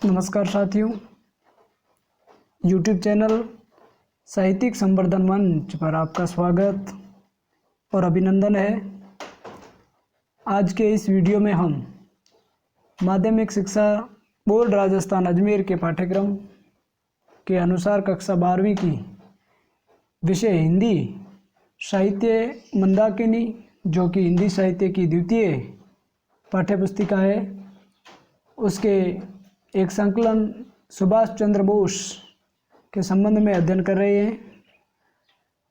नमस्कार साथियों, YouTube channel साहित्यिक संवर्धन मंच पर आपका स्वागत और अभिनंदन है। आज के इस वीडियो में हम माध्यमिक शिक्षा बोर्ड राजस्थान अजमेर के पाठ्यक्रम के अनुसार कक्षा 12वीं की विषय हिंदी साहित्य मंदाकिनी, जो कि हिंदी साहित्य की द्वितीय पाठ्यपुस्तिका है, उसके एक संकलन सुभाष चंद्र बोस के संबंध में अध्ययन कर रहे हैं।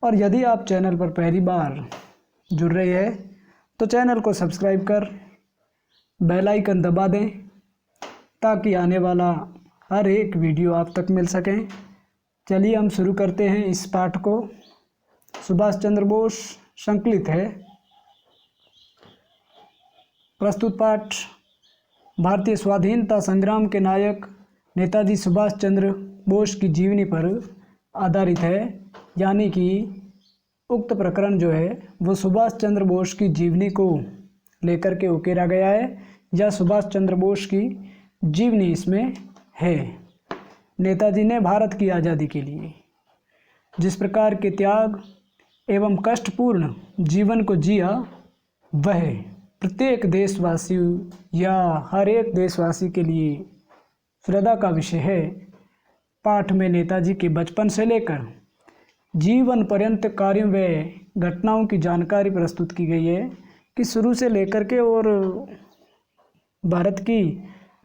और यदि आप चैनल पर पहली बार जुड़ रहे हैं तो चैनल को सब्सक्राइब कर बेल आइकन दबा दें ताकि आने वाला हर एक वीडियो आप तक मिल सकें। चलिए हम शुरू करते हैं इस पाठ को। सुभाष चंद्र बोस संकलित है। प्रस्तुत पाठ भारतीय स्वाधीनता संग्राम के नायक नेताजी सुभाष चंद्र बोस की जीवनी पर आधारित है, यानी कि उक्त प्रकरण जो है वो सुभाष चंद्र बोस की जीवनी को लेकर के उकेरा गया है, या सुभाष चंद्र बोस की जीवनी इसमें है। नेताजी ने भारत की आज़ादी के लिए जिस प्रकार के त्याग एवं कष्टपूर्ण जीवन को जिया, वह प्रत्येक देशवासी या हर एक देशवासी के लिए श्रद्धा का विषय है। पाठ में नेताजी के बचपन से लेकर जीवन पर्यंत कार्यों व घटनाओं की जानकारी प्रस्तुत की गई है कि शुरू से लेकर के और भारत की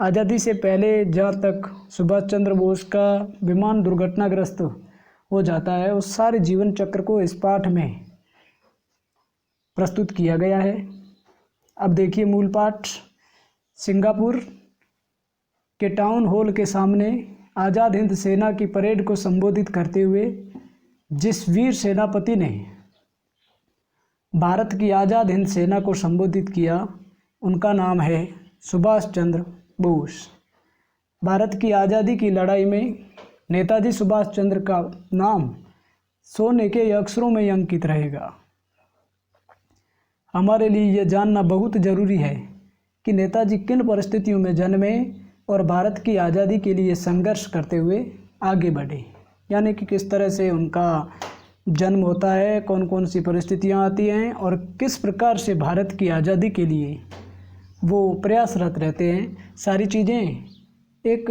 आज़ादी से पहले जहाँ तक सुभाष चंद्र बोस का विमान दुर्घटनाग्रस्त हो जाता है, उस सारे जीवन चक्र को इस पाठ में प्रस्तुत किया गया है। अब देखिए मूल पाठ। सिंगापुर के टाउन हॉल के सामने आज़ाद हिंद सेना की परेड को संबोधित करते हुए जिस वीर सेनापति ने भारत की आज़ाद हिंद सेना को संबोधित किया, उनका नाम है सुभाष चंद्र बोस। भारत की आज़ादी की लड़ाई में नेताजी सुभाष चंद्र का नाम सोने के अक्षरों में अंकित रहेगा। हमारे लिए यह जानना बहुत ज़रूरी है कि नेताजी किन परिस्थितियों में जन्मे और भारत की आज़ादी के लिए संघर्ष करते हुए आगे बढ़े, यानी कि किस तरह से उनका जन्म होता है, कौन कौन सी परिस्थितियां आती हैं और किस प्रकार से भारत की आज़ादी के लिए वो प्रयासरत रहते हैं। सारी चीज़ें एक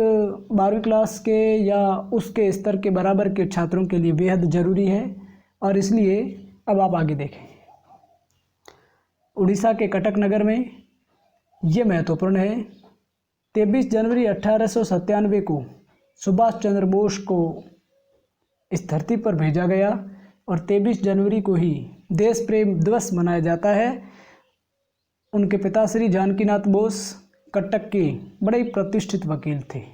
12वीं क्लास के या उसके स्तर के बराबर के छात्रों के लिए बेहद ज़रूरी है। और इसलिए अब आप आगे देखें। उड़ीसा के कटक नगर में ये महत्वपूर्ण है। 23 जनवरी 1897 को सुभाष चंद्र बोस को इस धरती पर भेजा गया और 23 जनवरी को ही देश प्रेम दिवस मनाया जाता है। उनके पिता श्री जानकीनाथ बोस कटक के बड़े ही प्रतिष्ठित वकील थे।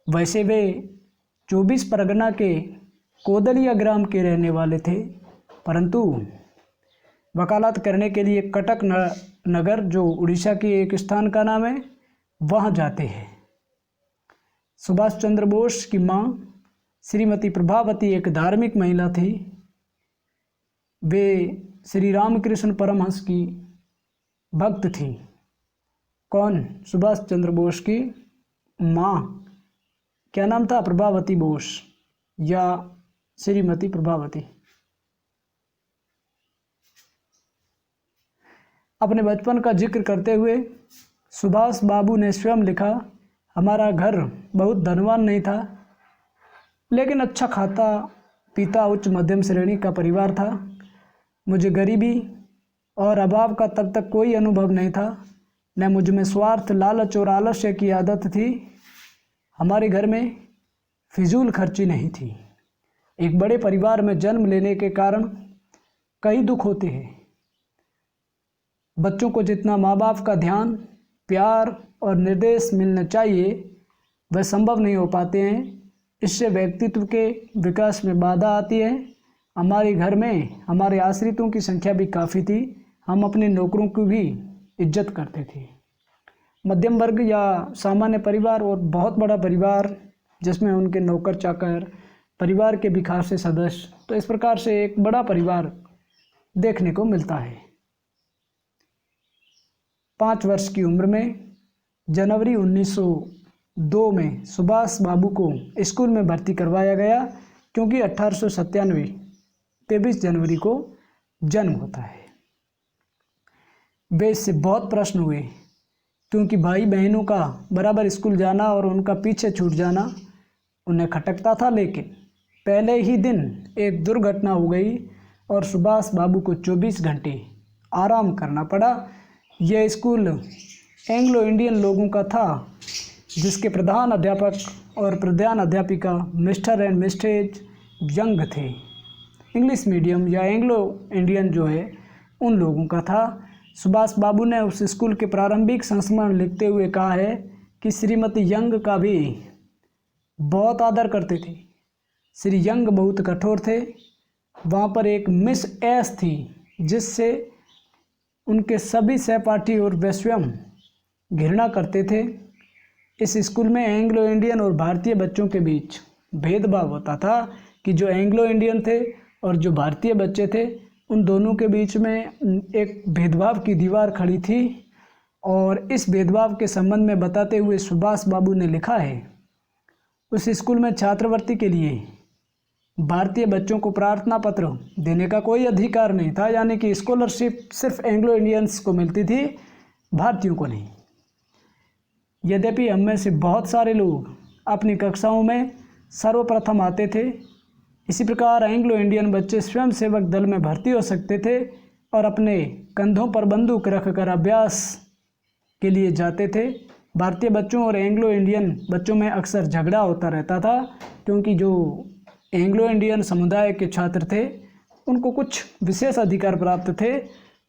वैसे वे 24 परगना के कोदलिया ग्राम के रहने वाले थे, परंतु वकालत करने के लिए कटक नगर, जो उड़ीसा के एक स्थान का नाम है, वहाँ जाते हैं। सुभाष चंद्र बोस की माँ श्रीमती प्रभावती एक धार्मिक महिला थी। वे श्री रामकृष्ण परमहंस की भक्त थी। कौन? सुभाष चंद्र बोस की माँ। क्या नाम था? प्रभावती बोस या श्रीमती प्रभावती। अपने बचपन का जिक्र करते हुए सुभाष बाबू ने स्वयं लिखा, हमारा घर बहुत धनवान नहीं था, लेकिन अच्छा खाता पीता उच्च मध्यम श्रेणी का परिवार था। मुझे गरीबी और अभाव का तब तक कोई अनुभव नहीं था, न मुझ में स्वार्थ, लालच और आलस्य की आदत थी। हमारे घर में फिजूल खर्ची नहीं थी। एक बड़े परिवार में जन्म लेने के कारण कई दुख होते हैं। बच्चों को जितना माँ बाप का ध्यान, प्यार और निर्देश मिलना चाहिए वह संभव नहीं हो पाते हैं। इससे व्यक्तित्व के विकास में बाधा आती है। हमारे घर में हमारे आश्रितों की संख्या भी काफ़ी थी। हम अपने नौकरों की भी इज्जत करते थे। मध्यम वर्ग या सामान्य परिवार और बहुत बड़ा परिवार जिसमें उनके नौकर चाकर, परिवार के भी खासे सदस्य, तो इस प्रकार से एक बड़ा परिवार देखने को मिलता है। 5 वर्ष की उम्र में जनवरी 1892 में सुभाष बाबू को स्कूल में भर्ती करवाया गया, क्योंकि 1897 23 जनवरी को जन्म होता है। वे इससे बहुत प्रश्न हुए, क्योंकि भाई बहनों का बराबर स्कूल जाना और उनका पीछे छूट जाना उन्हें खटकता था। लेकिन पहले ही दिन एक दुर्घटना हो गई और सुभाष बाबू को 24 घंटे आराम करना पड़ा। यह स्कूल एंग्लो इंडियन लोगों का था, जिसके प्रधान अध्यापक और प्रधान अध्यापिका मिस्टर एंड मिसेज यंग थे। इंग्लिश मीडियम या एंग्लो इंडियन जो है उन लोगों का था। सुभाष बाबू ने उस स्कूल के प्रारंभिक संस्मरण लिखते हुए कहा है कि श्रीमती यंग का भी बहुत आदर करते थे। श्री यंग बहुत कठोर थे। वहाँ पर एक मिस एस थी, जिससे उनके सभी सहपाठी और वे स्वयं घृणा करते थे। इस स्कूल में एंग्लो इंडियन और भारतीय बच्चों के बीच भेदभाव होता था कि जो एंग्लो इंडियन थे और जो भारतीय बच्चे थे, उन दोनों के बीच में एक भेदभाव की दीवार खड़ी थी। और इस भेदभाव के संबंध में बताते हुए सुभाष बाबू ने लिखा है, उस स्कूल में छात्रवृत्ति के लिए भारतीय बच्चों को प्रार्थना पत्र देने का कोई अधिकार नहीं था, यानी कि स्कॉलरशिप सिर्फ एंग्लो इंडियंस को मिलती थी, भारतीयों को नहीं। यद्यपि हम में से बहुत सारे लोग अपनी कक्षाओं में सर्वप्रथम आते थे, इसी प्रकार एंग्लो इंडियन बच्चे स्वयं सेवक दल में भर्ती हो सकते थे और अपने कंधों पर बंदूक रखकर अभ्यास के लिए जाते थे। भारतीय बच्चों और एंग्लो इंडियन बच्चों में अक्सर झगड़ा होता रहता था, क्योंकि जो एंग्लो इंडियन समुदाय के छात्र थे उनको कुछ विशेष अधिकार प्राप्त थे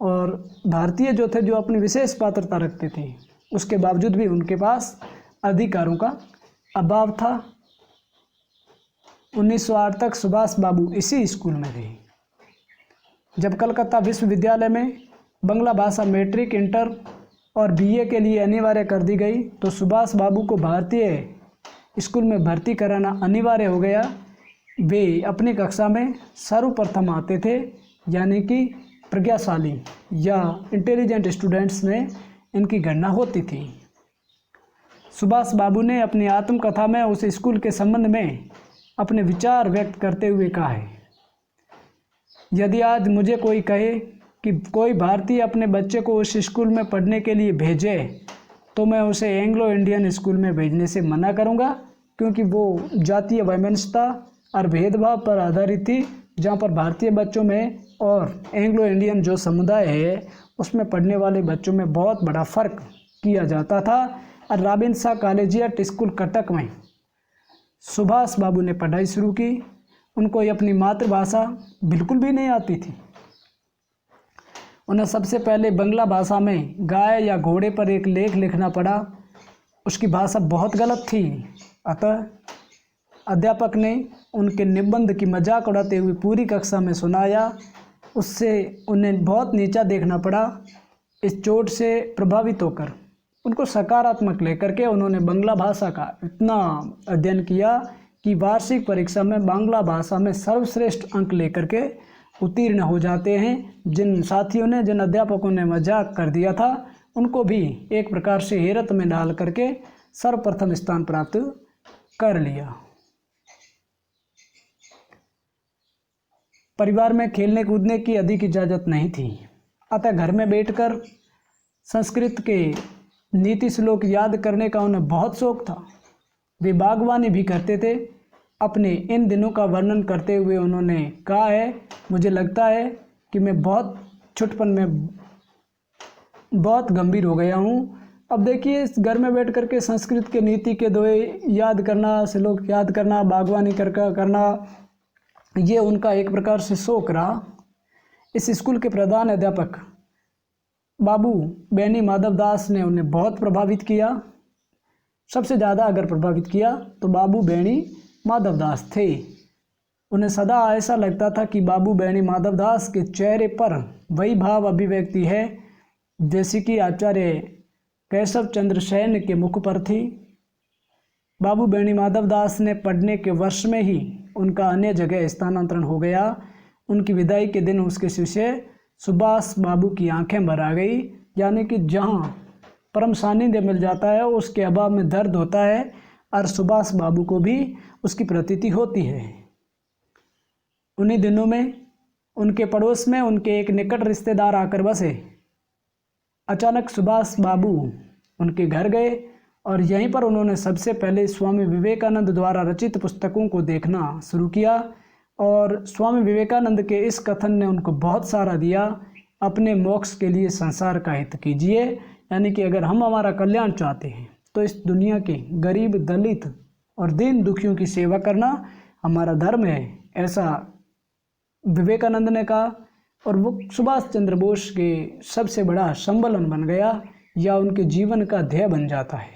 और भारतीय जो थे जो अपनी विशेष पात्रता रखते थे, उसके बावजूद भी उनके पास अधिकारों का अभाव था। 1908 तक सुभाष बाबू इसी स्कूल में थे। जब कलकत्ता विश्वविद्यालय में बंगला भाषा मैट्रिक, इंटर और बीए के लिए अनिवार्य कर दी गई, तो सुभाष बाबू को भारतीय स्कूल में भर्ती कराना अनिवार्य हो गया। वे अपनी कक्षा में सर्वप्रथम आते थे, यानी कि प्रज्ञाशाली या इंटेलिजेंट स्टूडेंट्स में इनकी गणना होती थी। सुभाष बाबू ने अपनी आत्मकथा में उस स्कूल के संबंध में अपने विचार व्यक्त करते हुए कहा है, यदि आज मुझे कोई कहे कि कोई भारतीय अपने बच्चे को उस स्कूल में पढ़ने के लिए भेजे, तो मैं उसे एंग्लो इंडियन स्कूल में भेजने से मना करूंगा, क्योंकि वो जातीय वैमनस्यता और भेदभाव पर आधारित थी, जहाँ पर भारतीय बच्चों में और एंग्लो इंडियन जो समुदाय है उसमें पढ़ने वाले बच्चों में बहुत बड़ा फ़र्क किया जाता था। और robin Shah collegiate school Cuttack में सुभाष बाबू ने पढ़ाई शुरू की। उनको अपनी मातृभाषा बिल्कुल भी नहीं आती थी। उन्हें सबसे पहले बंगला भाषा में गाय या घोड़े पर एक लेख लिखना पड़ा। उसकी भाषा बहुत गलत थी, अतः अध्यापक ने उनके निबंध की मजाक उड़ाते हुए पूरी कक्षा में सुनाया। उससे उन्हें बहुत नीचा देखना पड़ा। इस चोट से प्रभावित होकर उनको सकारात्मक लेकर के उन्होंने बांग्ला भाषा का इतना अध्ययन किया कि वार्षिक परीक्षा में बांग्ला भाषा में सर्वश्रेष्ठ अंक लेकर के उत्तीर्ण हो जाते हैं। जिन साथियों ने, जिन अध्यापकों ने मजाक कर दिया था, उनको भी एक प्रकार से हैरत में डाल करके सर्वप्रथम स्थान प्राप्त कर लिया। परिवार में खेलने कूदने की अधिक इजाज़त नहीं थी, अतः घर में बैठकर संस्कृत के नीति श्लोक याद करने का उन्हें बहुत शौक था। वे बागवानी भी करते थे। अपने इन दिनों का वर्णन करते हुए उन्होंने कहा है, मुझे लगता है कि मैं बहुत छुटपन में बहुत गंभीर हो गया हूँ। अब देखिए, इस घर में बैठ कर के संस्कृत के नीति के दोहे याद करना, श्लोक याद करना, बागवानी करना, ये उनका एक प्रकार से शौक रहा। इस स्कूल के प्रधान अध्यापक बाबू बेनी माधव दास ने उन्हें बहुत प्रभावित किया। सबसे ज़्यादा अगर प्रभावित किया तो बाबू बेनी माधव दास थे। उन्हें सदा ऐसा लगता था कि बाबू बेनी माधव दास के चेहरे पर वही भाव अभिव्यक्ति है जैसे कि आचार्य केशव चंद्र सेन के मुख पर थी। बाबू बेनी माधव दास ने पढ़ने के वर्ष में ही उनका अन्य जगह स्थानांतरण हो गया। उनकी विदाई के दिन उसके शिष्य सुभाष बाबू की आंखें भर आ गई, यानी कि जहां परम सानिध्य मिल जाता है, उसके अभाव में दर्द होता है और सुभाष बाबू को भी उसकी प्रतीति होती है। उन्हीं दिनों में उनके पड़ोस में उनके एक निकट रिश्तेदार आकर बसे। अचानक सुभाष बाबू उनके घर गए और यहीं पर उन्होंने सबसे पहले स्वामी विवेकानंद द्वारा रचित पुस्तकों को देखना शुरू किया और स्वामी विवेकानंद के इस कथन ने उनको बहुत सहारा दिया, अपने मोक्ष के लिए संसार का हित कीजिए। यानी कि अगर हम हमारा कल्याण चाहते हैं तो इस दुनिया के गरीब, दलित और दीन दुखियों की सेवा करना हमारा धर्म है, ऐसा विवेकानंद ने कहा। और वो सुभाष चंद्र बोस के सबसे बड़ा संबलन बन गया या उनके जीवन का ध्येय बन जाता है।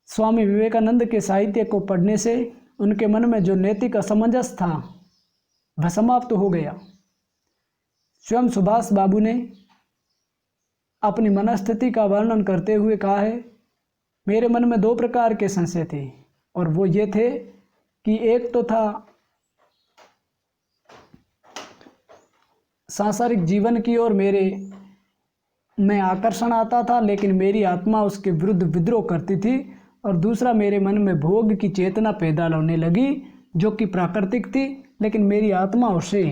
स्वामी विवेकानंद के साहित्य को पढ़ने से उनके मन में जो नैतिक असमंजस था वह समाप्त हो गया। स्वयं सुभाष बाबू ने अपनी मनस्थिति का वर्णन करते हुए कहा है, मेरे मन में 2 प्रकार के संशय थे और वो ये थे कि एक तो था सांसारिक जीवन की ओर मेरे में आकर्षण आता था, लेकिन मेरी आत्मा उसके विरुद्ध विद्रोह करती थी, और दूसरा मेरे मन में भोग की चेतना पैदा होने लगी जो कि प्राकृतिक थी, लेकिन मेरी आत्मा उसे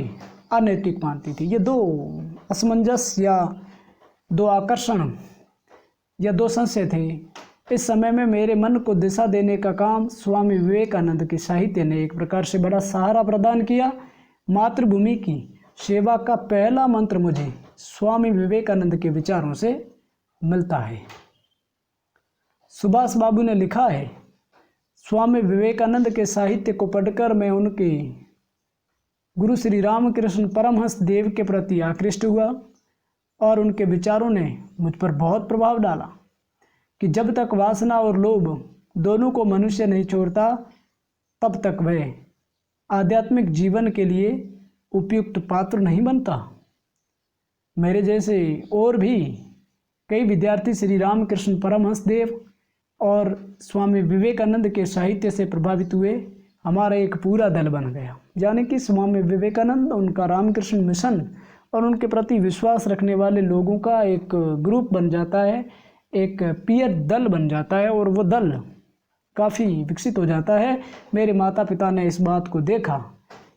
अनैतिक मानती थी। ये 2 असमंजस या 2 आकर्षण या 2 संशय थे। इस समय में मेरे मन को दिशा देने का काम स्वामी विवेकानंद के साहित्य ने एक प्रकार से बड़ा सहारा प्रदान किया। मातृभूमि की सेवा का पहला मंत्र मुझे स्वामी विवेकानंद के विचारों से मिलता है। सुभाष बाबू ने लिखा है, स्वामी विवेकानंद के साहित्य को पढ़कर मैं उनके गुरु श्री रामकृष्ण परमहंस देव के प्रति आकृष्ट हुआ और उनके विचारों ने मुझ पर बहुत प्रभाव डाला कि जब तक वासना और लोभ दोनों को मनुष्य नहीं छोड़ता तब तक वह आध्यात्मिक जीवन के लिए उपयुक्त पात्र नहीं बनता। मेरे जैसे और भी कई विद्यार्थी श्री रामकृष्ण परमहंस देव और स्वामी विवेकानंद के साहित्य से प्रभावित हुए। हमारा एक पूरा दल बन गया, यानी कि स्वामी विवेकानंद, उनका रामकृष्ण मिशन और उनके प्रति विश्वास रखने वाले लोगों का एक ग्रुप बन जाता है, एक पीयर दल बन जाता है और वो दल काफ़ी विकसित हो जाता है। मेरे माता पिता ने इस बात को देखा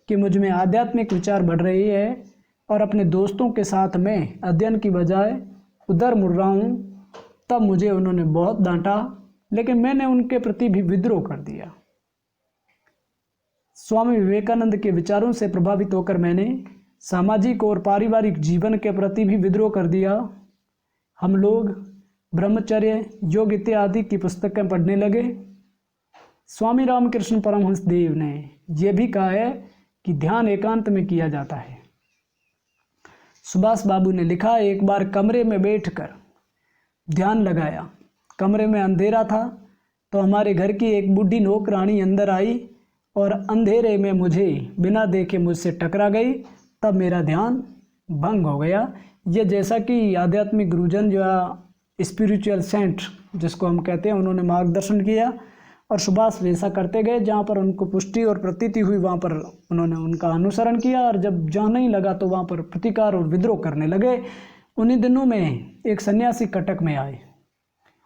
कि मुझ में आध्यात्मिक विचार बढ़ रही है और अपने दोस्तों के साथ मैं अध्ययन की बजाय उधर मुड़ रहा हूँ, तब मुझे उन्होंने बहुत डांटा, लेकिन मैंने उनके प्रति भी विद्रोह कर दिया। स्वामी विवेकानंद के विचारों से प्रभावित होकर मैंने सामाजिक और पारिवारिक जीवन के प्रति भी विद्रोह कर दिया। हम लोग ब्रह्मचर्य, योग इत्यादि की पुस्तकें पढ़ने लगे। स्वामी रामकृष्ण परमहंस देव ने यह भी कहा है कि ध्यान एकांत में किया जाता है। सुभाष बाबू ने लिखा, एक बार कमरे में बैठकर ध्यान लगाया। कमरे में अंधेरा था तो हमारे घर की एक बूढ़ी नौकरानी अंदर आई और अंधेरे में मुझे बिना देखे मुझसे टकरा गई। तब मेरा ध्यान भंग हो गया। ये जैसा कि आध्यात्मिक गुरुजन या स्पिरिचुअल सेंट जिसको हम कहते हैं, उन्होंने मार्गदर्शन किया और सुभाष वैसा करते गए। जहाँ पर उनको पुष्टि और प्रतीति हुई वहाँ पर उन्होंने उनका अनुसरण किया और जब जहाँ नहीं लगा तो वहाँ पर प्रतिकार और विद्रोह करने लगे। उन्हीं दिनों में एक सन्यासी कटक में आए।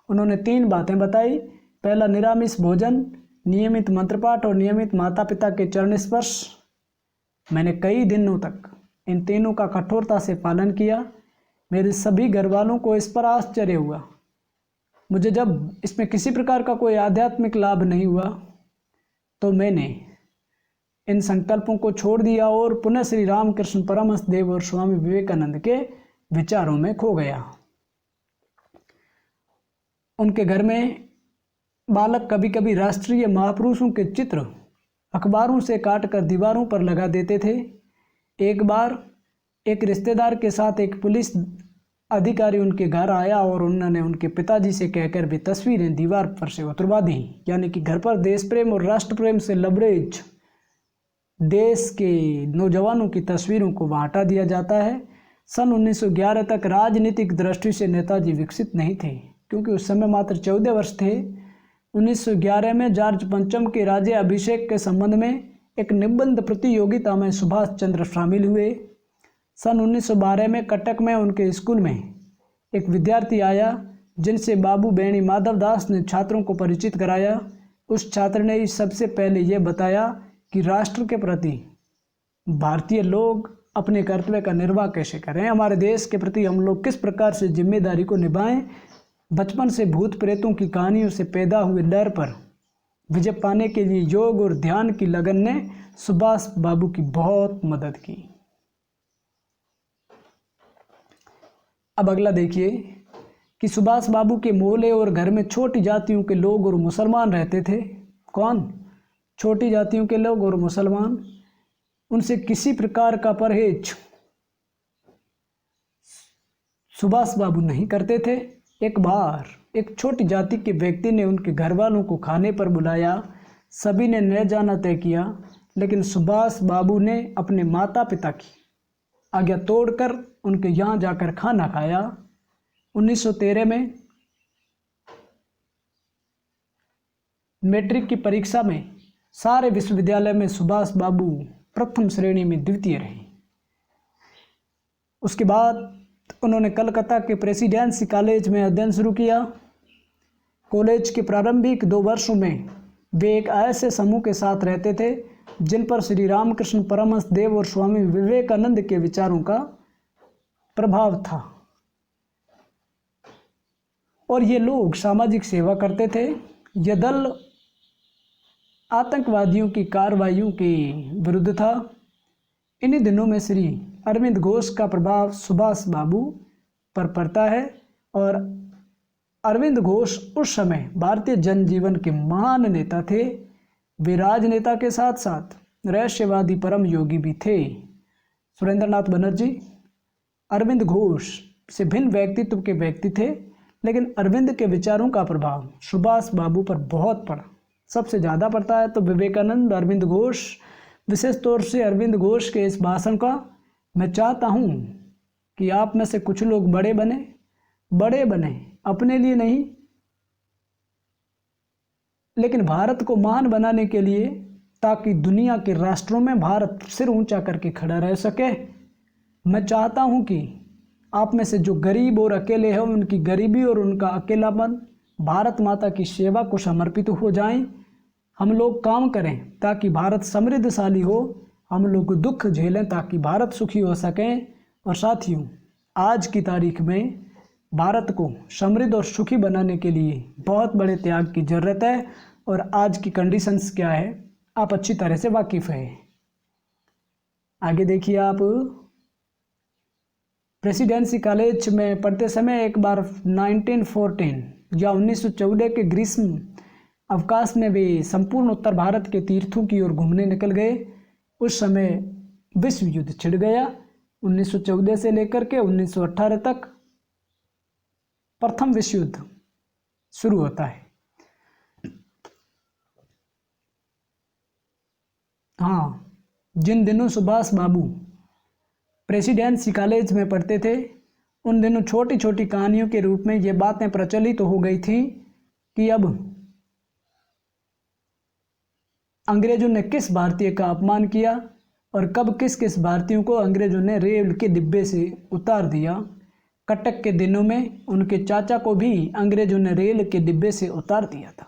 उन्होंने 3 बातें बताई। पहला, निरामिष भोजन, नियमित मंत्रपाठ और नियमित माता पिता के चरण स्पर्श। मैंने कई दिनों तक इन तीनों का कठोरता से पालन किया। मेरे सभी घर वालों को इस पर आश्चर्य हुआ। मुझे जब इसमें किसी प्रकार का कोई आध्यात्मिक लाभ नहीं हुआ तो मैंने इन संकल्पों को छोड़ दिया और पुनः श्री रामकृष्ण परमहंस देव और स्वामी विवेकानंद के विचारों में खो गया। उनके घर में बालक कभी कभी राष्ट्रीय महापुरुषों के चित्र अखबारों से काटकर दीवारों पर लगा देते थे। एक बार एक रिश्तेदार के साथ एक पुलिस अधिकारी उनके घर आया और उन्होंने उनके पिताजी से कहकर भी तस्वीरें दीवार पर से उतरवा दी। यानी कि घर पर देश प्रेम और राष्ट्र प्रेम से लबरेज देश के नौजवानों की तस्वीरों को वहाँ हटा दिया जाता है। सन 1911 तक राजनीतिक दृष्टि से नेताजी विकसित नहीं थे क्योंकि उस समय मात्र 14 वर्ष थे। 1911 में जॉर्ज पंचम के राज्य अभिषेक के संबंध में एक निबंध प्रतियोगिता में सुभाष चंद्र शामिल हुए। सन 1912 में कटक में उनके स्कूल में एक विद्यार्थी आया जिनसे बाबू बेणी माधव दास ने छात्रों को परिचित कराया। उस छात्र ने सबसे पहले ये बताया कि राष्ट्र के प्रति भारतीय लोग अपने कर्तव्य का निर्वाह कैसे करें, हमारे देश के प्रति हम लोग किस प्रकार से जिम्मेदारी को निभाएं। बचपन से भूत प्रेतों की कहानियों से पैदा हुए डर पर विजय पाने के लिए योग और ध्यान की लगन ने सुभाष बाबू की बहुत मदद की। अब अगला देखिए कि सुभाष बाबू के मोहल्ले और घर में छोटी जातियों के लोग और मुसलमान रहते थे। कौन? छोटी जातियों के लोग और मुसलमान। उनसे किसी प्रकार का परहेज सुभाष बाबू नहीं करते थे। एक बार एक छोटी जाति के व्यक्ति ने उनके घर वालों को खाने पर बुलाया। सभी ने न जाना तय किया, लेकिन सुभाष बाबू ने अपने माता पिता की आज्ञा तोड़कर उनके यहाँ जाकर खाना खाया। 1913 में मैट्रिक की परीक्षा में सारे विश्वविद्यालय में सुभाष बाबू प्रथम श्रेणी में द्वितीय रहे। उसके बाद उन्होंने कलकत्ता के प्रेसिडेंसी कॉलेज में अध्ययन शुरू किया। कॉलेज के प्रारंभिक 2 वर्षों में वे एक ऐसे समूह के साथ रहते थे जिन पर श्री रामकृष्ण परमहंस देव और स्वामी विवेकानंद के विचारों का प्रभाव था, और ये लोग सामाजिक सेवा करते थे। यह दल आतंकवादियों की कार्रवाइयों के विरुद्ध था। इन्हीं दिनों में श्री अरविंद घोष का प्रभाव सुभाष बाबू पर पड़ता है, और अरविंद घोष उस समय भारतीय जनजीवन के महान नेता थे। वे राजनेता के साथ साथ रहस्यवादी परम योगी भी थे। सुरेंद्रनाथ बनर्जी अरविंद घोष से भिन्न व्यक्तित्व के व्यक्ति थे, लेकिन अरविंद के विचारों का प्रभाव सुभाष बाबू पर बहुत पड़ा। सबसे ज़्यादा पड़ता है तो विवेकानंद, अरविंद घोष। विशेष तौर से अरविंद घोष के इस भाषण का मैं चाहता हूँ कि आप में से कुछ लोग बड़े बने अपने लिए नहीं, लेकिन भारत को महान बनाने के लिए, ताकि दुनिया के राष्ट्रों में भारत सिर ऊंचा करके खड़ा रह सके। मैं चाहता हूं कि आप में से जो गरीब और अकेले हैं, उनकी गरीबी और उनका अकेलापन भारत माता की सेवा को समर्पित हो जाएं। हम लोग काम करें ताकि भारत समृद्धशाली हो, हम लोग दुख झेलें ताकि भारत सुखी हो सकें। और साथियों, आज की तारीख में भारत को समृद्ध और सुखी बनाने के लिए बहुत बड़े त्याग की ज़रूरत है, और आज की कंडीशंस क्या है आप अच्छी तरह से वाकिफ़ हैं। आगे देखिए, आप प्रेसिडेंसी कॉलेज में पढ़ते समय एक बार 1914 या 1914 के ग्रीष्म अवकाश में वे संपूर्ण उत्तर भारत के तीर्थों की ओर घूमने निकल गए। उस समय विश्व युद्ध छिड़ गया। 1914 से लेकर के 1918 तक प्रथम विश्व युद्ध शुरू होता है। हाँ, जिन दिनों सुभाष बाबू प्रेसिडेंसी कॉलेज में पढ़ते थे, उन दिनों छोटी छोटी कहानियों के रूप में ये बातें प्रचलित हो गई थी कि अब अंग्रेजों ने किस भारतीय का अपमान किया और कब किस किस भारतीयों को अंग्रेजों ने रेल के डिब्बे से उतार दिया। कटक के दिनों में उनके चाचा को भी अंग्रेजों ने रेल के डिब्बे से उतार दिया था।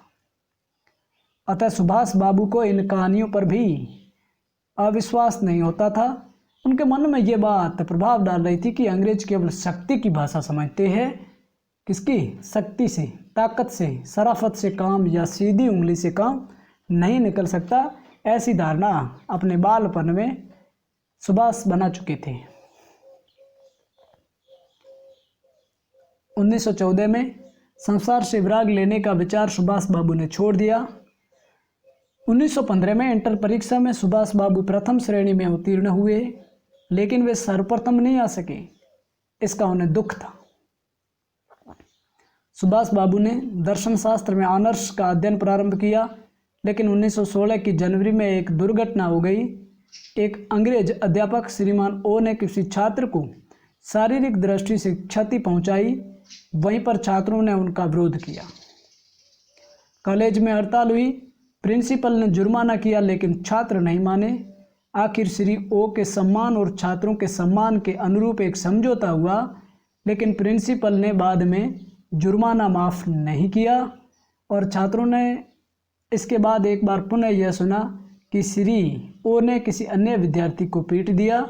अतः सुभाष बाबू को इन कहानियों पर भी अविश्वास नहीं होता था। उनके मन में ये बात प्रभाव डाल रही थी कि अंग्रेज केवल शक्ति की भाषा समझते हैं। किसकी? शक्ति से, ताकत से, शराफत से काम या सीधी उंगली से काम नहीं निकल सकता। ऐसी धारणा अपने बालपन में सुभाष बना चुके थे। 1914 में संसार से विराग लेने का विचार सुभाष बाबू ने छोड़ दिया। 1915 में इंटर परीक्षा में सुभाष बाबू प्रथम श्रेणी में उत्तीर्ण हुए, लेकिन वे सर्वप्रथम नहीं आ सके। इसका उन्हें दुख था। सुभाष बाबू ने दर्शन शास्त्र में ऑनर्स का अध्ययन प्रारंभ किया, लेकिन 1916 की जनवरी में एक दुर्घटना हो गई। एक अंग्रेज अध्यापक श्रीमान ओ ने किसी छात्र को शारीरिक दृष्टि से क्षति पहुंचाई। वहीं पर छात्रों ने उनका विरोध किया। कॉलेज में हड़ताल हुई। प्रिंसिपल ने जुर्माना किया, लेकिन छात्र नहीं माने। आखिर श्री ओ के सम्मान और छात्रों के सम्मान के अनुरूप एक समझौता हुआ। लेकिन प्रिंसिपल ने बाद में जुर्माना माफ़ नहीं किया और छात्रों ने इसके बाद एक बार पुनः यह सुना कि श्री ओ ने किसी अन्य विद्यार्थी को पीट दिया।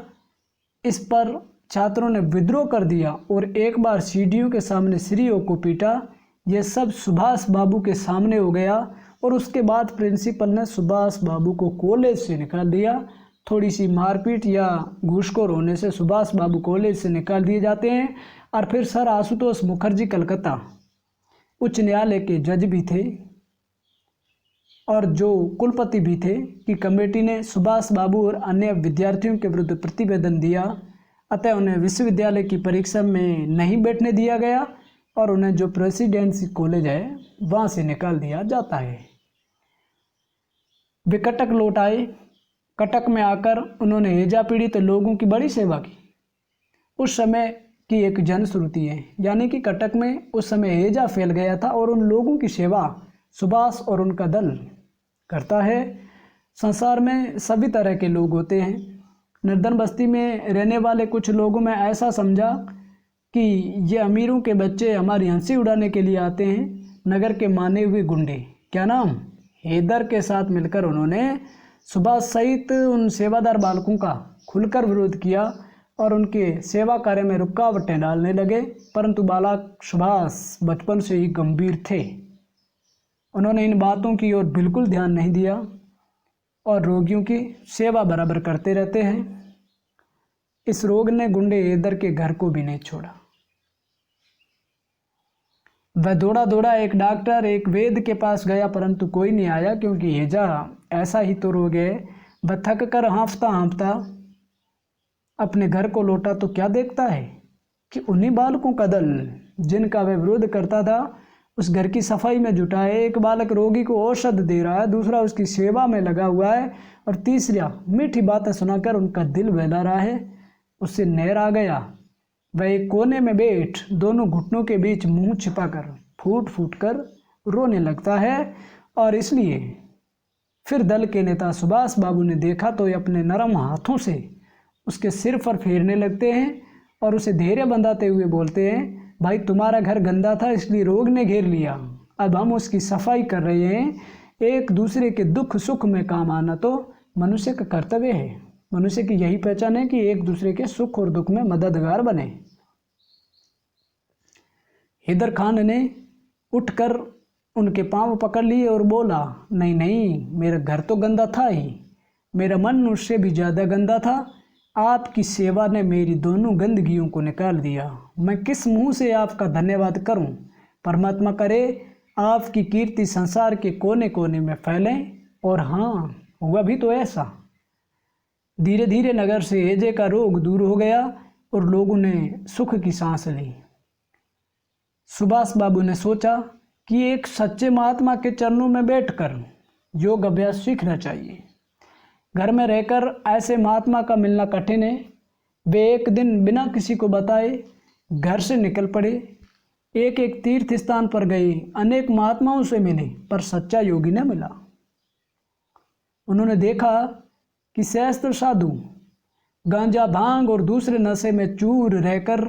इस पर छात्रों ने विद्रोह कर दिया और एक बार सीढ़ियों के सामने श्री ओ को पीटा। यह सब सुभाष बाबू के सामने हो गया और उसके बाद प्रिंसिपल ने सुभाष बाबू को कॉलेज से निकाल दिया। थोड़ी सी मारपीट या घूसखोर होने से सुभाष बाबू कॉलेज से निकाल दिए जाते हैं। और फिर सर आशुतोष मुखर्जी कलकत्ता उच्च न्यायालय के जज भी थे और जो कुलपति भी थे कि कमेटी ने सुभाष बाबू और अन्य विद्यार्थियों के विरुद्ध प्रतिवेदन दिया, अतः उन्हें विश्वविद्यालय की परीक्षा में नहीं बैठने दिया गया और उन्हें जो प्रेसिडेंसी कॉलेज है वहाँ से निकाल दिया जाता है। वे कटक लौट आए। कटक में आकर उन्होंने हैजा पीड़ित लोगों की बड़ी सेवा की। उस समय की एक जनश्रुति है, यानी कि कटक में उस समय हैजा फैल गया था और उन लोगों की सेवा सुभाष और उनका दल करता है। संसार में सभी तरह के लोग होते हैं। निर्धन बस्ती में रहने वाले कुछ लोगों में ऐसा समझा कि ये अमीरों के बच्चे हमारी हंसी उड़ाने के लिए आते हैं। नगर के माने हुए गुंडे क्या नाम हैदर के साथ मिलकर उन्होंने सुभाष सहित उन सेवादार बालकों का खुलकर विरोध किया और उनके सेवा कार्य में रुकावटें डालने लगे। परंतु बालक सुभाष बचपन से ही गंभीर थे। उन्होंने इन बातों की ओर बिल्कुल ध्यान नहीं दिया और रोगियों की सेवा बराबर करते रहते हैं। इस रोग ने गुंडे हैदर के घर को भी नहीं छोड़ा। वह दौड़ा दौड़ा एक डॉक्टर एक वैद्य के पास गया, परंतु कोई नहीं आया, क्योंकि हैजा ऐसा ही तो रोग है। वह थक कर हाँफता हाँफता अपने घर को लौटा तो क्या देखता है कि उन्हीं बालकों का दल जिनका वह विरोध करता था उस घर की सफाई में जुटा है। एक बालक रोगी को औषध दे रहा है, दूसरा उसकी सेवा में लगा हुआ है और तीसरा मीठी बातें सुनाकर उनका दिल बहला रहा है। उससे नहर आ गया। वह एक कोने में बैठ दोनों घुटनों के बीच मुंह छिपाकर फूट फूट कर रोने लगता है। और इसलिए फिर दल के नेता सुभाष बाबू ने देखा तो ये अपने नरम हाथों से उसके सिर पर फेरने लगते हैं और उसे धैर्य बंधाते हुए बोलते हैं, भाई तुम्हारा घर गंदा था इसलिए रोग ने घेर लिया, अब हम उसकी सफाई कर रहे हैं। एक दूसरे के दुख सुख में काम आना तो मनुष्य का कर्तव्य है। मनुष्य की यही पहचान है कि एक दूसरे के सुख और दुख में मददगार बने। हैदर खान ने उठकर उनके पांव पकड़ लिए और बोला, नहीं नहीं, मेरा घर तो गंदा था ही, मेरा मन उससे भी ज़्यादा गंदा था। आपकी सेवा ने मेरी दोनों गंदगियों को निकाल दिया। मैं किस मुंह से आपका धन्यवाद करूं। परमात्मा करे आपकी कीर्ति संसार के कोने कोने में फैले। और हाँ, हुआ भी तो ऐसा। धीरे धीरे नगर से हैजे का रोग दूर हो गया और लोगों ने सुख की सांस ली। सुभाष बाबू ने सोचा कि एक सच्चे महात्मा के चरणों में बैठकर योग अभ्यास सीखना चाहिए। घर में रहकर ऐसे महात्मा का मिलना कठिन है। वे एक दिन बिना किसी को बताए घर से निकल पड़े। एक एक तीर्थ स्थान पर गए, अनेक महात्माओं से मिले, पर सच्चा योगी न मिला। उन्होंने देखा कि सहस्त्र साधु गांजा भांग और दूसरे नशे में चूर रहकर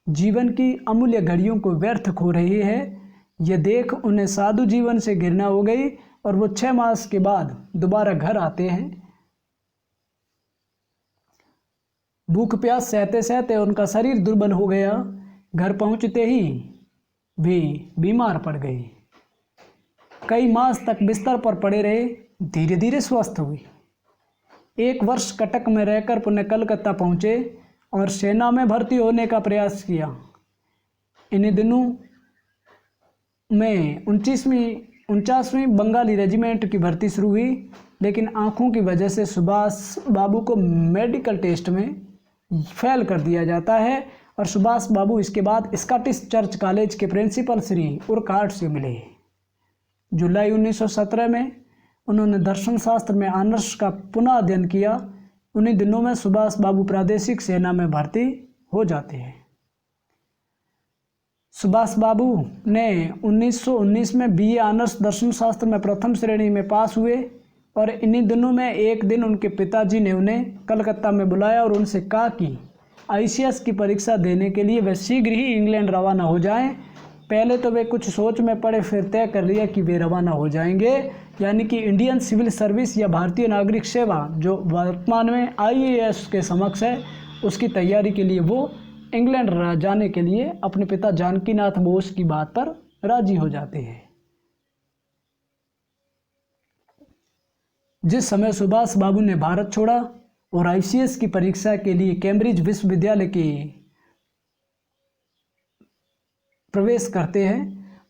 जीवन की अमूल्य घड़ियों को व्यर्थ खो रही है। यह देख उन्हें साधु जीवन से घृणा हो गई और वो 6 मास के बाद दोबारा घर आते हैं। भूख प्यास सहते सहते उनका शरीर दुर्बल हो गया। घर पहुंचते ही वे बीमार पड़ गए। कई मास तक बिस्तर पर पड़े रहे, धीरे धीरे स्वस्थ हुए। 1 वर्ष कटक में रहकर पुनः कलकत्ता पहुंचे और सेना में भर्ती होने का प्रयास किया। इन्हीं दिनों में 49वीं बंगाली रेजिमेंट की भर्ती शुरू हुई, लेकिन आंखों की वजह से सुभाष बाबू को मेडिकल टेस्ट में फेल कर दिया जाता है और सुभाष बाबू इसके बाद स्कॉटिश चर्च कॉलेज के प्रिंसिपल श्री उरकार्ट से मिले। जुलाई 1917 में उन्होंने दर्शन शास्त्र में ऑनर्स का पुनः अध्ययन किया। उन्हीं दिनों में सुभाष बाबू प्रादेशिक सेना में भर्ती हो जाते हैं। सुभाष बाबू ने 1919 में बीए ऑनर्स दर्शन शास्त्र में प्रथम श्रेणी में पास हुए और इन्हीं दिनों में एक दिन उनके पिताजी ने उन्हें कलकत्ता में बुलाया और उनसे कहा कि आईसीएस की परीक्षा देने के लिए वे शीघ्र ही इंग्लैंड रवाना हो जाएं। पहले तो वे कुछ सोच में पड़े, फिर तय कर लिया कि वे रवाना हो जाएंगे, यानी कि इंडियन सिविल सर्विस या भारतीय नागरिक सेवा जो वर्तमान में आईएएस के समक्ष है, उसकी तैयारी के लिए वो इंग्लैंड जाने के लिए अपने पिता जानकीनाथ बोस की बात पर राजी हो जाते हैं। जिस समय सुभाष बाबू ने भारत छोड़ा और आईसीएस की परीक्षा के लिए कैम्ब्रिज विश्वविद्यालय के प्रवेश करते हैं,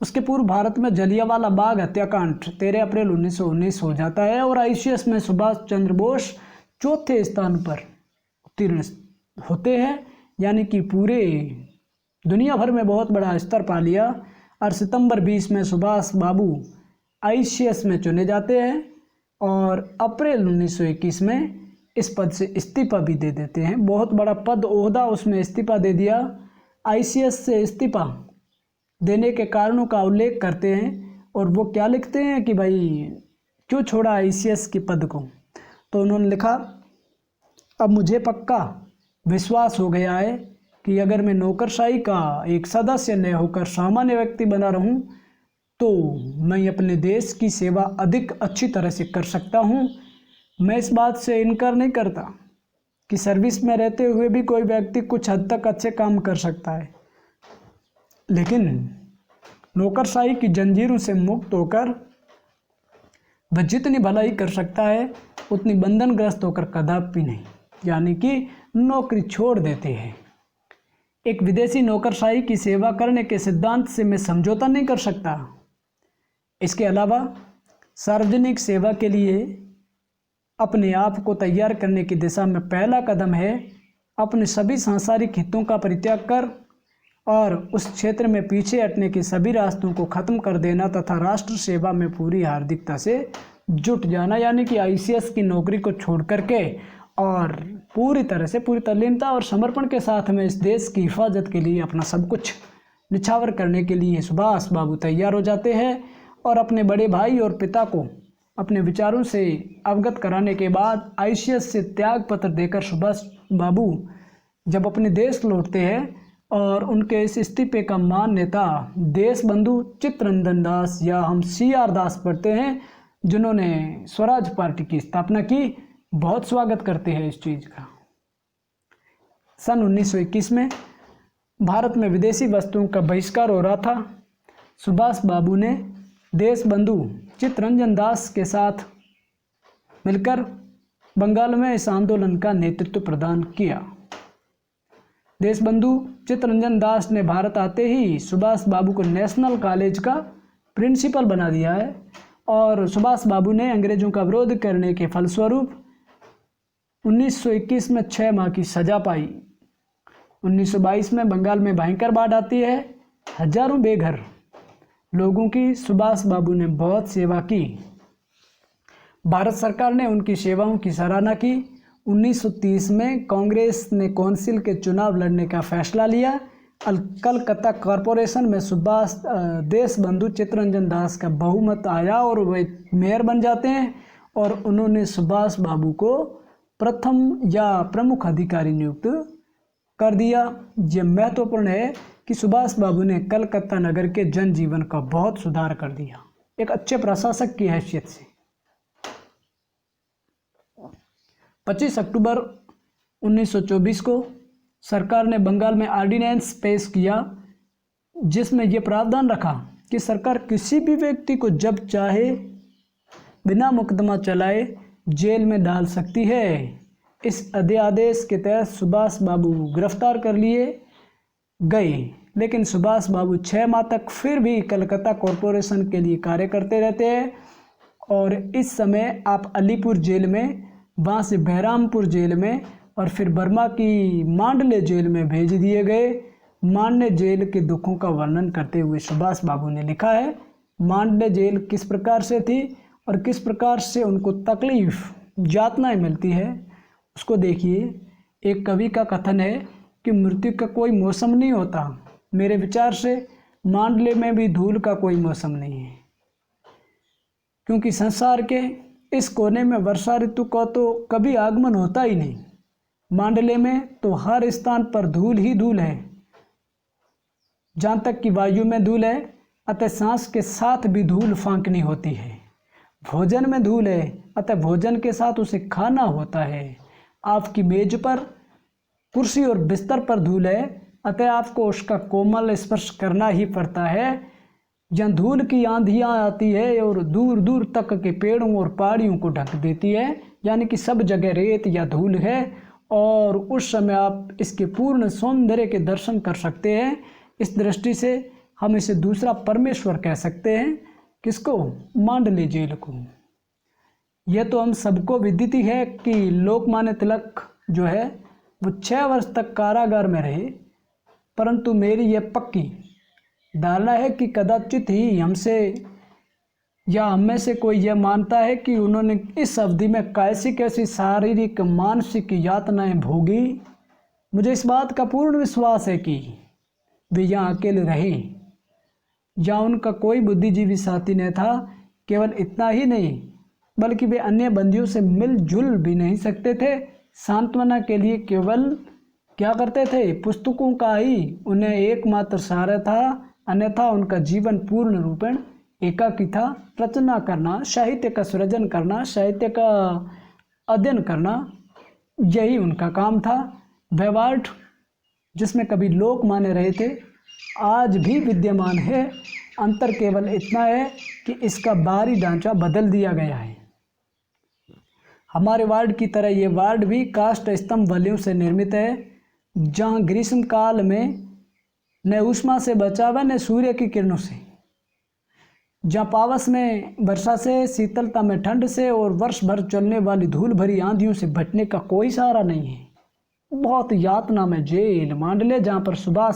उसके पूर्व भारत में जलियांवाला बाग हत्याकांड 13 अप्रैल 1919 हो जाता है और आईसीएस में सुभाष चंद्र बोस चौथे स्थान पर उत्तीर्ण होते हैं, यानी कि पूरे दुनिया भर में बहुत बड़ा स्तर पा लिया। और सितंबर 20 में सुभाष बाबू आईसीएस में चुने जाते हैं और अप्रैल 1921 में इस पद से इस्तीफा भी दे देते हैं। बहुत बड़ा पद ओहदा, उसमें इस्तीफा दे दिया। आईसीएस से इस्तीफा देने के कारणों का उल्लेख करते हैं और वो क्या लिखते हैं कि भाई क्यों छोड़ा आईसीएस के पद को। तो उन्होंने लिखा, अब मुझे पक्का विश्वास हो गया है कि अगर मैं नौकरशाही का एक सदस्य न होकर सामान्य व्यक्ति बना रहूं तो मैं अपने देश की सेवा अधिक अच्छी तरह से कर सकता हूं। मैं इस बात से इनकार नहीं करता कि सर्विस में रहते हुए भी कोई व्यक्ति कुछ हद तक अच्छे काम कर सकता है, लेकिन नौकरशाही की जंजीरों से मुक्त होकर वह जितनी भलाई कर सकता है उतनी बंधनग्रस्त होकर कदापि नहीं, यानी कि नौकरी छोड़ देते हैं। एक विदेशी नौकरशाही की सेवा करने के सिद्धांत से मैं समझौता नहीं कर सकता। इसके अलावा सार्वजनिक सेवा के लिए अपने आप को तैयार करने की दिशा में पहला कदम है अपने सभी सांसारिक हितों का परित्याग कर और उस क्षेत्र में पीछे हटने के सभी रास्तों को खत्म कर देना तथा राष्ट्र सेवा में पूरी हार्दिकता से जुट जाना, यानी कि आईसीएस की नौकरी को छोड़ करके और पूरी तरह से पूरी तल्लीनता और समर्पण के साथ में इस देश की हिफाजत के लिए अपना सब कुछ निछावर करने के लिए सुभाष बाबू तैयार हो जाते हैं। और अपने बड़े भाई और पिता को अपने विचारों से अवगत कराने के बाद आईसीएस से त्याग पत्र देकर सुभाष बाबू जब अपने देश लौटते हैं और उनके इस इस्तीफे का मान नेता देश बंधु चित्तरंजन दास या हम CR दास पढ़ते हैं, जिन्होंने स्वराज पार्टी की स्थापना की, बहुत स्वागत करते हैं इस चीज़ का। सन 1921 में भारत में विदेशी वस्तुओं का बहिष्कार हो रहा था। सुभाष बाबू ने देश बंधु चित्तरंजन दास के साथ मिलकर बंगाल में इस आंदोलन का नेतृत्व प्रदान किया। देश बंधु चित्तरंजन दास ने भारत आते ही सुभाष बाबू को नेशनल कॉलेज का प्रिंसिपल बना दिया है और सुभाष बाबू ने अंग्रेजों का विरोध करने के फलस्वरूप 1921 में 6 माह की सजा पाई। 1922 में बंगाल में भयंकर बाढ़ आती है। हजारों बेघर लोगों की सुभाष बाबू ने बहुत सेवा की। भारत सरकार ने उनकी सेवाओं की सराहना की। 1930 में कांग्रेस ने कौंसिल के चुनाव लड़ने का फैसला लिया। कलकत्ता कॉरपोरेशन में सुभाष देश बंधु चित्तरंजन दास का बहुमत आया और वे मेयर बन जाते हैं और उन्होंने सुभाष बाबू को प्रथम या प्रमुख अधिकारी नियुक्त कर दिया। यह महत्वपूर्ण है कि सुभाष बाबू ने कलकत्ता नगर के जनजीवन का बहुत सुधार कर दिया, एक अच्छे प्रशासक की हैसियत से। 25 अक्टूबर 1924 को सरकार ने बंगाल में ऑर्डिनेंस पेश किया, जिसमें यह प्रावधान रखा कि सरकार किसी भी व्यक्ति को जब चाहे बिना मुकदमा चलाए जेल में डाल सकती है। इस अध्यादेश के तहत सुभाष बाबू गिरफ्तार कर लिए गए, लेकिन सुभाष बाबू 6 माह तक फिर भी कलकत्ता कॉरपोरेशन के लिए कार्य करते रहते हैं और इस समय आप अलीपुर जेल में, वहाँ से बहरामपुर जेल में और फिर बर्मा की मांडले जेल में भेज दिए गए। मांडले जेल के दुखों का वर्णन करते हुए सुभाष बाबू ने लिखा है, मांडले जेल किस प्रकार से थी और किस प्रकार से उनको तकलीफ यातनाएं मिलती है, उसको देखिए। एक कवि का कथन है कि मृत्यु का कोई मौसम नहीं होता। मेरे विचार से मांडले में भी धूल का कोई मौसम नहीं है, क्योंकि संसार के इस कोने में वर्षा ऋतु का तो कभी आगमन होता ही नहीं। मांडले में तो हर स्थान पर धूल ही धूल है, जहाँ तक कि वायु में धूल है, अतः सांस के साथ भी धूल फांकनी होती है। भोजन में धूल है, अतः भोजन के साथ उसे खाना होता है। आपकी मेज पर, कुर्सी और बिस्तर पर धूल है, अतः आपको उसका कोमल स्पर्श करना ही पड़ता है। जहाँ धूल की आंधियाँ आती है और दूर दूर तक के पेड़ों और पहाड़ियों को ढक देती है, यानी कि सब जगह रेत या धूल है, और उस समय आप इसके पूर्ण सौंदर्य के दर्शन कर सकते हैं। इस दृष्टि से हम इसे दूसरा परमेश्वर कह सकते हैं। किसको? मांडली झील को। यह तो हम सबको विदित ही है कि लोकमान्य तिलक जो है वो 6 वर्ष तक कारागार में रहे, परंतु मेरी यह पक्की धारणा है कि कदाचित ही हमसे या हम में से कोई यह मानता है कि उन्होंने इस अवधि में कैसी कैसी शारीरिक मानसिक यातनाएं भोगी। मुझे इस बात का पूर्ण विश्वास है कि वे यहाँ अकेले रहे, जहाँ उनका कोई बुद्धिजीवी साथी नहीं था। केवल इतना ही नहीं, बल्कि वे अन्य बंदियों से मिलजुल भी नहीं सकते थे। सांत्वना के लिए केवल क्या करते थे? पुस्तकों का ही उन्हें एकमात्र सहारा था, अन्यथा उनका जीवन पूर्ण रूपेण एकाकी था। रचना करना, साहित्य का सृजन करना, साहित्य का अध्ययन करना, यही उनका काम था। व्यवहार जिसमें कभी लोक माने रहे थे, आज भी विद्यमान है। अंतर केवल इतना है कि इसका बाहरी ढांचा बदल दिया गया है। हमारे वार्ड की तरह ये वार्ड भी काष्ठ स्तंभ बल्लियों से निर्मित है, जहाँ ग्रीष्म काल में न ऊष्मा से बचा हुआ न सूर्य की किरणों से, जहाँ पावस में वर्षा से, शीतलता में ठंड से और वर्ष भर चलने वाली धूल भरी आंधियों से बचने का कोई सहारा नहीं है। बहुत यातना में जेल मांडले, जहाँ पर सुभाष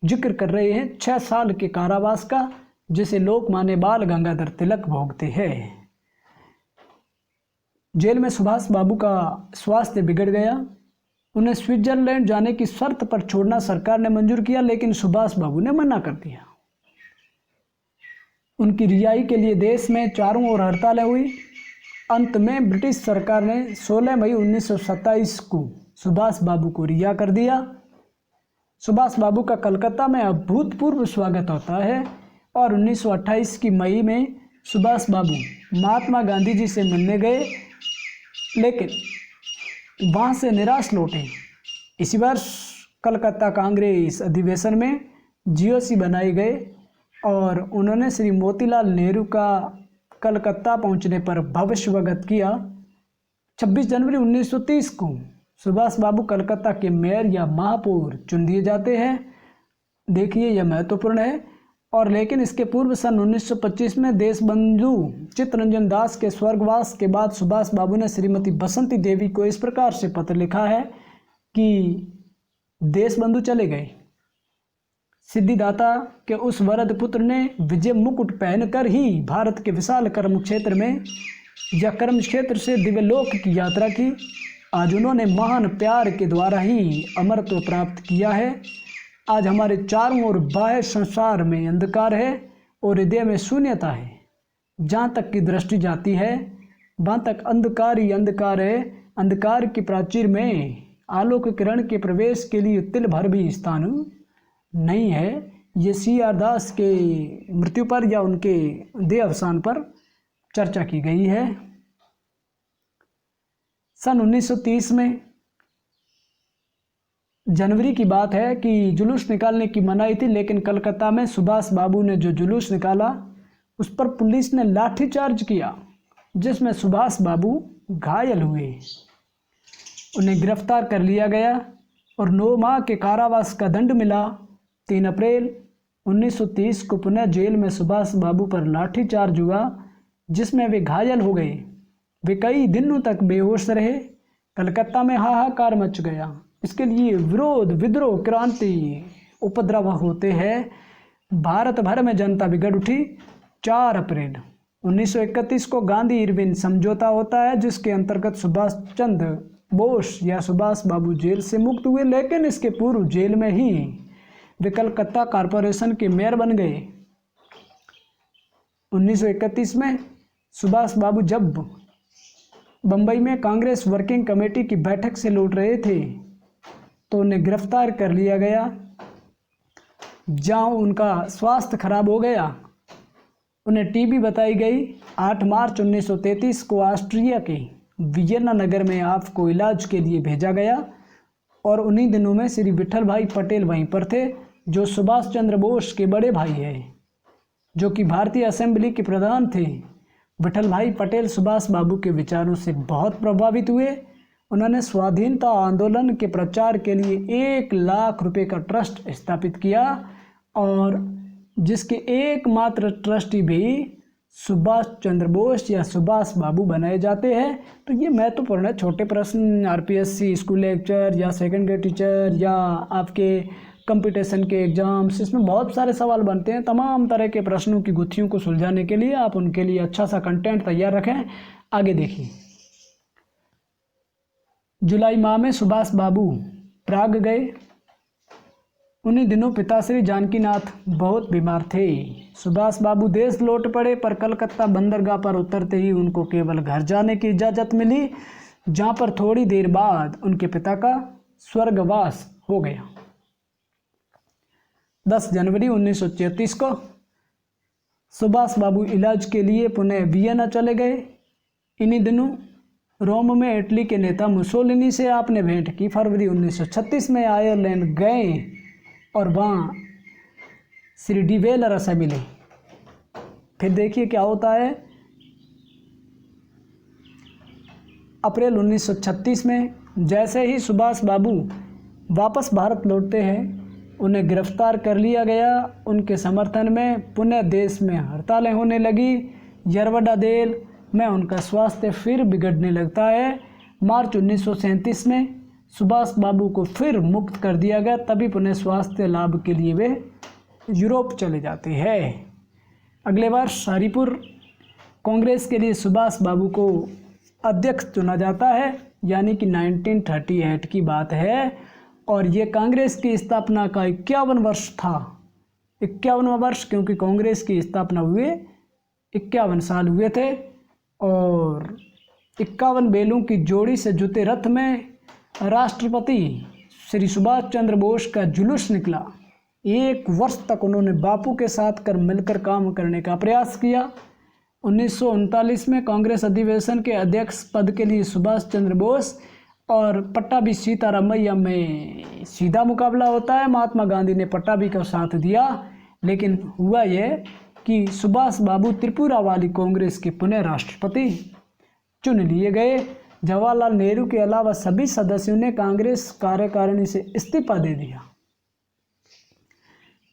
जिक्र कर रहे हैं 6 साल के कारावास का, जिसे लोकमान्य बाल गंगाधर तिलक भोगते हैं। जेल में सुभाष बाबू का स्वास्थ्य बिगड़ गया। उन्हें स्विट्जरलैंड जाने की शर्त पर छोड़ना सरकार ने मंजूर किया, लेकिन सुभाष बाबू ने मना कर दिया। उनकी रिहाई के लिए देश में चारों ओर हड़तालें हुई। अंत में ब्रिटिश सरकार ने 16 मई 1927 को सुभाष बाबू को रिहा कर दिया। सुभाष बाबू का कलकत्ता में अभूतपूर्व स्वागत होता है और 1928 की मई में सुभाष बाबू महात्मा गांधी जी से मिलने गए, लेकिन वहाँ से निराश लौटे। इसी वर्ष कलकत्ता कांग्रेस अधिवेशन में जीओसी बनाए गए और उन्होंने श्री मोतीलाल नेहरू का कलकत्ता पहुंचने पर भविष्यवगत किया। 26 जनवरी 1930 को सुभाष बाबू कलकत्ता के मेयर या महापौर चुन दिए जाते हैं। देखिए, यह महत्वपूर्ण है। और लेकिन इसके पूर्व सन 1925 में देशबंधु चित्तरंजन दास के स्वर्गवास के बाद सुभाष बाबू ने श्रीमती बसंती देवी को इस प्रकार से पत्र लिखा है कि देशबंधु चले गए। सिद्धिदाता के उस वरद पुत्र ने विजय मुकुट पहनकर ही भारत के विशाल कर्म क्षेत्र में या कर्म क्षेत्र से दिव्यलोक की यात्रा की। आज उन्होंने महान प्यार के द्वारा ही अमरत्व प्राप्त किया है। आज हमारे चारों ओर बाह्य संसार में अंधकार है और हृदय में शून्यता है। जहाँ तक की दृष्टि जाती है वहाँ तक अंधकार ही अंधकार है। अंधकार की प्राचीर में आलोक किरण के प्रवेश के लिए तिल भर भी स्थान नहीं है। ये C.R. दास के मृत्यु पर या उनके देह अवसान पर चर्चा की गई है। सन 1930 में जनवरी की बात है कि जुलूस निकालने की मनाही थी, लेकिन कलकत्ता में सुभाष बाबू ने जो जुलूस निकाला उस पर पुलिस ने लाठीचार्ज किया, जिसमें सुभाष बाबू घायल हुए। उन्हें गिरफ्तार कर लिया गया और 9 माह के कारावास का दंड मिला। 3 अप्रैल 1930 को पुनः जेल में सुभाष बाबू पर लाठीचार्ज हुआ, जिसमें वे घायल हो गए। वे कई दिनों तक बेहोश रहे। कलकत्ता में हाहाकार मच गया। इसके लिए विरोध, विद्रोह, क्रांति, उपद्रव होते हैं। भारत भर में जनता बिगड़ उठी। 4 अप्रैल 1931 को गांधी इरविन समझौता होता है, जिसके अंतर्गत सुभाष चंद्र बोस या सुभाष बाबू जेल से मुक्त हुए, लेकिन इसके पूर्व जेल में ही वे कलकत्ता कॉरपोरेशन के मेयर बन गए। 1931 में सुभाष बाबू जब बम्बई में कांग्रेस वर्किंग कमेटी की बैठक से लौट रहे थे तो उन्हें गिरफ्तार कर लिया गया, जहां उनका स्वास्थ्य खराब हो गया। उन्हें टीबी बताई गई। 8 मार्च 1933 को ऑस्ट्रिया के वियना नगर में आपको इलाज के लिए भेजा गया और उन्हीं दिनों में श्री विठल भाई पटेल वहीं पर थे, जो सुभाष चंद्र बोस के बड़े भाई हैं, जो कि भारतीय असेंबली के प्रधान थे। विठल भाई पटेल सुभाष बाबू के विचारों से बहुत प्रभावित हुए। उन्होंने स्वाधीनता आंदोलन के प्रचार के लिए 1 लाख रुपए का ट्रस्ट स्थापित किया और जिसके एकमात्र ट्रस्टी भी सुभाष चंद्र बोस या सुभाष बाबू बनाए जाते हैं। तो ये महत्वपूर्ण है। छोटे प्रश्न आरपीएससी स्कूल लेक्चर या सेकंड ग्रेड टीचर या आपके कंपटीशन के एग्जाम्स, इसमें बहुत सारे सवाल बनते हैं। तमाम तरह के प्रश्नों की गुत्थियों को सुलझाने के लिए आप उनके लिए अच्छा सा कंटेंट तैयार रखें। आगे देखिए, जुलाई माह में सुभाष बाबू प्राग गए। उन्हीं दिनों पिताश्री जानकीनाथ बहुत बीमार थे। सुभाष बाबू देश लौट पड़े, पर कलकत्ता बंदरगाह पर उतरते ही उनको केवल घर जाने की इजाज़त मिली, जहां पर थोड़ी देर बाद उनके पिता का स्वर्गवास हो गया। 10 जनवरी 1933 को सुभाष बाबू इलाज के लिए पुणे वियना चले गए। इन्हीं दिनों रोम में इटली के नेता मुसोलिनी से आपने भेंट की। फरवरी 1936 में आयरलैंड गए और वहाँ श्री डी वेलर से मिले। फिर देखिए क्या होता है। अप्रैल 1936 में जैसे ही सुभाष बाबू वापस भारत लौटते हैं, उन्हें गिरफ्तार कर लिया गया। उनके समर्थन में पुणे देश में हड़तालें होने लगी। यरवडा जेल में उनका स्वास्थ्य फिर बिगड़ने लगता है। मार्च 1937 में सुभाष बाबू को फिर मुक्त कर दिया गया। तभी पुनः स्वास्थ्य लाभ के लिए वे यूरोप चले जाते हैं। अगले वर्ष हरिपुर कांग्रेस के लिए सुभाष बाबू को अध्यक्ष चुना जाता है, यानी कि 1938 की बात है। और ये कांग्रेस की स्थापना का 51 वर्ष था। 51वां वर्ष, क्योंकि कांग्रेस की स्थापना हुए 51 साल हुए थे। और 51 बैलों की जोड़ी से जुते रथ में राष्ट्रपति श्री सुभाष चंद्र बोस का जुलूस निकला। 1 वर्ष तक उन्होंने बापू के साथ मिलकर काम करने का प्रयास किया। 1939 में कांग्रेस अधिवेशन के अध्यक्ष पद के लिए सुभाष चंद्र बोस और पट्टाभी सीतारामैया में सीधा मुकाबला होता है। महात्मा गांधी ने पट्टाभी का साथ दिया, लेकिन हुआ यह कि सुभाष बाबू त्रिपुरा वाली कांग्रेस के पुनः राष्ट्रपति चुन लिए गए। जवाहरलाल नेहरू के अलावा सभी सदस्यों ने कांग्रेस कार्यकारिणी से इस्तीफा दे दिया।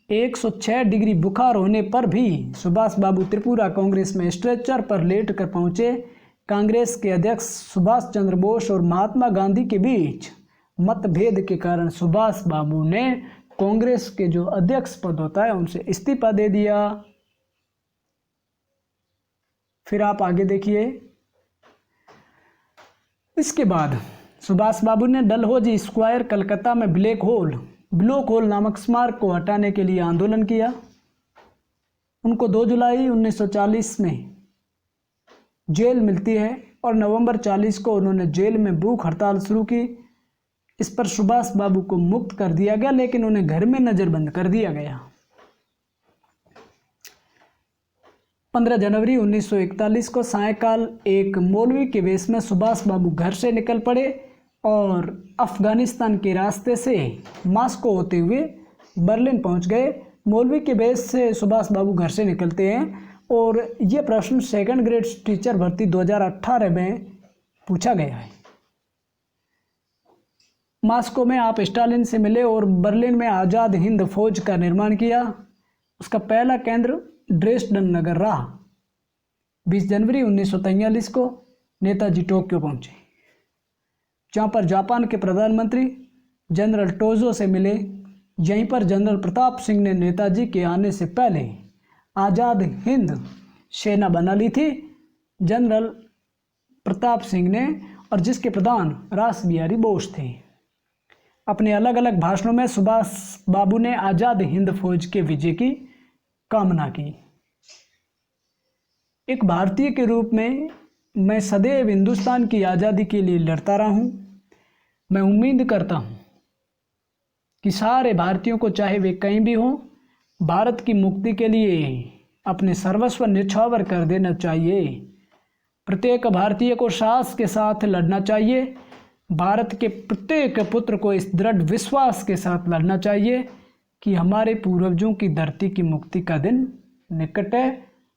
106 डिग्री बुखार होने पर भी सुभाष बाबू त्रिपुरा कांग्रेस में स्ट्रेचर पर लेट कर पहुंचे। कांग्रेस के अध्यक्ष सुभाष चंद्र बोस और महात्मा गांधी के बीच मतभेद के कारण सुभाष बाबू ने कांग्रेस के जो अध्यक्ष पद होता है उनसे इस्तीफा दे दिया। फिर आप आगे देखिए। इसके बाद सुभाष बाबू ने डलहौजी स्क्वायर कलकत्ता में ब्लैक होल नामक स्मारक को हटाने के लिए आंदोलन किया। उनको 2 जुलाई 1940 में जेल मिलती है और नवंबर 40 को उन्होंने जेल में भूख हड़ताल शुरू की। इस पर सुभाष बाबू को मुक्त कर दिया गया, लेकिन उन्हें घर में नजरबंद कर दिया गया। 15 जनवरी 1941 को सायंकाल एक मौलवी के वेश में सुभाष बाबू घर से निकल पड़े और अफगानिस्तान के रास्ते से मॉस्को होते हुए बर्लिन पहुंच गए। मौलवी के वेश से सुभाष बाबू घर से निकलते हैं और ये प्रश्न सेकंड ग्रेड टीचर भर्ती 2018 में पूछा गया है। मॉस्को में आप स्टालिन से मिले और बर्लिन में आज़ाद हिंद फौज का निर्माण किया। उसका पहला केंद्र ड्रेसडन नगर रहा। 20 जनवरी 1943 को नेताजी टोक्यो पहुंचे, जहां पर जापान के प्रधानमंत्री जनरल टोजो से मिले। यहीं पर जनरल प्रताप सिंह ने नेताजी के आने से पहले आज़ाद हिंद सेना बना ली थी, जनरल प्रताप सिंह ने, और जिसके प्रधान रास बिहारी बोस थे। अपने अलग अलग भाषणों में सुभाष बाबू ने आज़ाद हिंद फौज के विजय की कामना की। एक भारतीय के रूप में मैं सदैव हिंदुस्तान की आज़ादी के लिए लड़ता रहा हूँ। मैं उम्मीद करता हूँ कि सारे भारतीयों को, चाहे वे कहीं भी हों, भारत की मुक्ति के लिए अपने सर्वस्व न्यौछावर कर देना चाहिए। प्रत्येक भारतीय को साहस के साथ लड़ना चाहिए। भारत के प्रत्येक पुत्र को इस दृढ़ विश्वास के साथ लड़ना चाहिए कि हमारे पूर्वजों की धरती की मुक्ति का दिन निकट है,